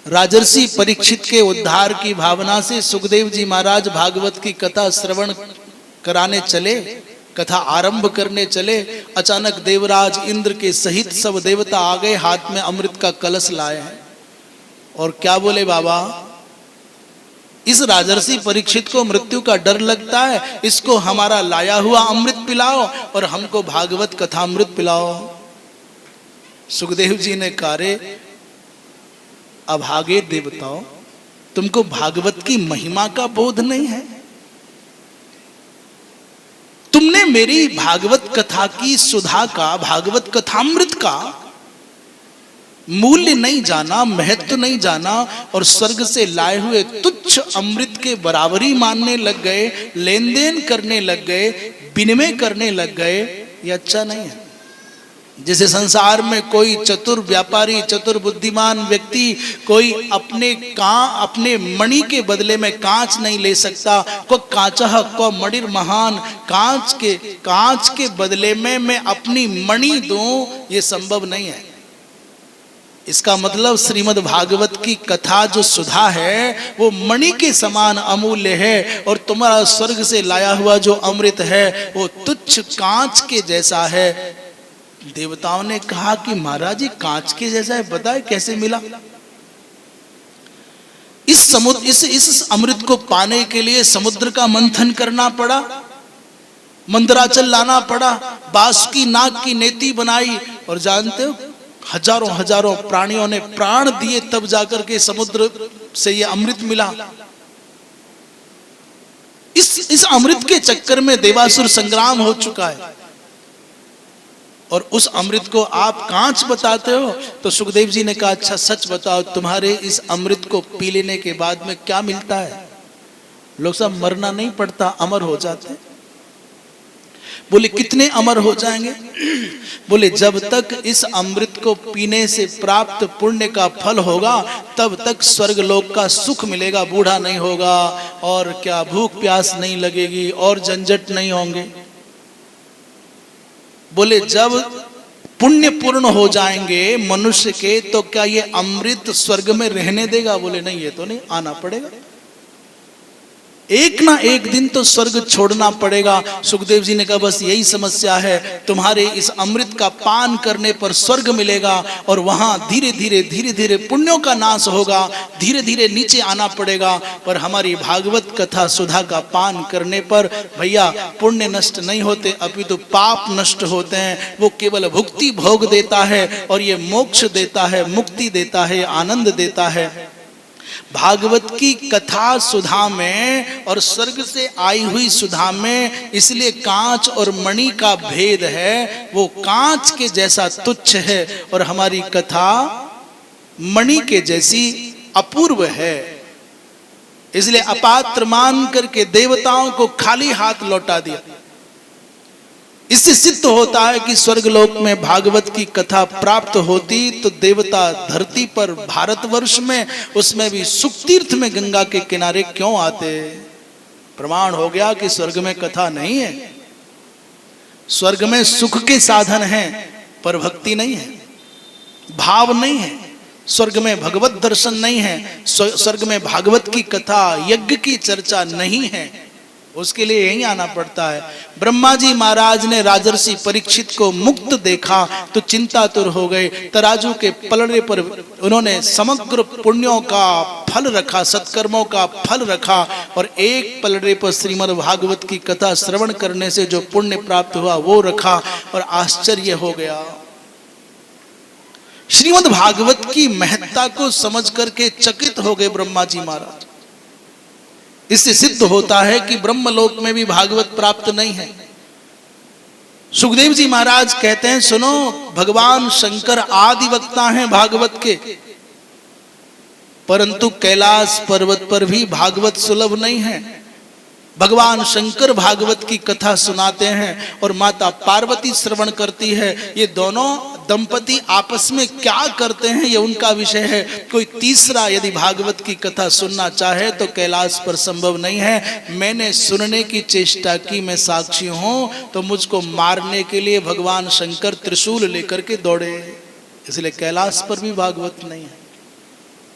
राजर्षि परीक्षित के उद्धार की भावना से सुखदेव जी महाराज भागवत की कथा श्रवण कराने चले, कथा आरंभ करने चले। अचानक देवराज इंद्र के सहित सब देवता आ गए, हाथ में अमृत का कलश लाए हैं और क्या बोले, बाबा इस राजर्षि परीक्षित को मृत्यु का डर लगता है, इसको हमारा लाया हुआ अमृत पिलाओ और हमको भागवत कथा अमृत पिलाओ। सुखदेव जी ने कहा, रे अभागे देवताओं, तुमको भागवत की महिमा का बोध नहीं है? तुमने मेरी भागवत कथा की सुधा का, भागवत कथामृत का मूल्य नहीं जाना, महत्व नहीं जाना और स्वर्ग से लाए हुए तुच्छ अमृत के बराबरी मानने लग गए, लेन देन करने लग गए, विनिमय करने लग गए। ये अच्छा नहीं है। जैसे संसार में कोई चतुर व्यापारी, चतुर बुद्धिमान व्यक्ति कोई अपने मणि के बदले में कांच नहीं ले सकता। को कांचह को मणिर महान, कांच के बदले में मैं अपनी मणि दूं, ये संभव नहीं है। इसका मतलब श्रीमद् भागवत की कथा जो सुधा है वो मणि के समान अमूल्य है और तुम्हारा स्वर्ग से लाया हुआ जो अमृत है वो तुच्छ कांच के जैसा है। देवताओं ने कहा कि महाराज जी कांच के जैसा है, बताए कैसे मिला? इस अमृत को पाने के लिए समुद्र का मंथन करना पड़ा, मंदराचल लाना पड़ा, बासुकी नाग की नेति बनाई और जानते हो हजारों प्राणियों ने प्राण दिए तब जाकर के समुद्र से ये अमृत मिला। इस अमृत के चक्कर में देवासुर संग्राम हो चुका है और उस अमृत को आप कांच बताते हो। तो सुखदेव जी ने कहा, अच्छा सच बताओ, तुम्हारे इस अमृत को पी लेने के बाद में क्या मिलता है? लोग सब मरना नहीं पड़ता, अमर हो जाते। बोले कितने अमर हो जाएंगे? बोले जब तक इस अमृत को पीने से प्राप्त पुण्य का फल होगा तब तक स्वर्ग लोक का सुख मिलेगा, बूढ़ा नहीं होगा और क्या भूख प्यास नहीं लगेगी और झंझट नहीं होंगे। बोले जब पुण्य पूर्ण हो जाएंगे मनुष्य के तो क्या ये अमृत स्वर्ग में रहने देगा? बोले नहीं, ये तो नहीं, आना पड़ेगा, एक ना एक दिन तो स्वर्ग छोड़ना पड़ेगा। सुखदेव जी ने कहा बस यही समस्या है, तुम्हारे इस अमृत का पान करने पर स्वर्ग मिलेगा और वहां धीरे धीरे पुण्यों का नाश होगा, धीरे धीरे नीचे आना पड़ेगा। पर हमारी भागवत कथा सुधा का पान करने पर भैया पुण्य नष्ट नहीं होते, अपितु पाप नष्ट होते हैं। वो केवल भुक्ति भोग देता है और ये मोक्ष देता है, मुक्ति देता है, आनंद देता है। भागवत की कथा सुधा में और स्वर्ग से आई हुई सुधा में इसलिए कांच और मणि का भेद है, वो कांच के जैसा तुच्छ है और हमारी कथा मणि के जैसी अपूर्व है। इसलिए अपात्र मान करके देवताओं को खाली हाथ लौटा दिया। इससे सिद्ध होता है कि स्वर्गलोक में भागवत की कथा प्राप्त होती तो देवता धरती पर भारतवर्ष में, उसमें भी सुख तीर्थ में गंगा के किनारे क्यों आते? प्रमाण हो गया कि स्वर्ग में कथा नहीं है। स्वर्ग में सुख के साधन हैं पर भक्ति नहीं है, भाव नहीं है। स्वर्ग में भगवत दर्शन नहीं है, स्वर्ग में भागवत की कथा यज्ञ की चर्चा नहीं है। उसके लिए यहीं आना पड़ता है। ब्रह्मा जी महाराज ने राजर्षि परीक्षित को मुक्त देखा तो चिंतातुर हो गए। तराजू के पलड़े पर उन्होंने समग्र पुण्यों का फल रखा, सत्कर्मों का फल रखा और एक पलड़े पर श्रीमद् भागवत की कथा श्रवण करने से जो पुण्य प्राप्त हुआ वो रखा और आश्चर्य हो गया। श्रीमद् भागवत की महत्ता को समझ करके चकित हो गए ब्रह्मा जी महाराज। इससे सिद्ध होता है कि ब्रह्मलोक में भी भागवत प्राप्त नहीं है। सुखदेव जी महाराज कहते हैं, सुनो, भगवान शंकर आदि वक्ता हैं भागवत के, परंतु कैलाश पर्वत पर भी भागवत सुलभ नहीं है। भगवान शंकर भागवत की कथा सुनाते हैं और माता पार्वती श्रवण करती है। ये दोनों दंपति आपस में क्या करते हैं ये उनका विषय है। कोई तीसरा यदि भागवत की कथा सुनना चाहे तो कैलाश पर संभव नहीं है। मैंने सुनने की चेष्टा की, मैं साक्षी हूं, तो मुझको मारने के लिए भगवान शंकर त्रिशूल लेकर के दौड़े, इसलिए कैलाश पर भी भागवत नहीं है।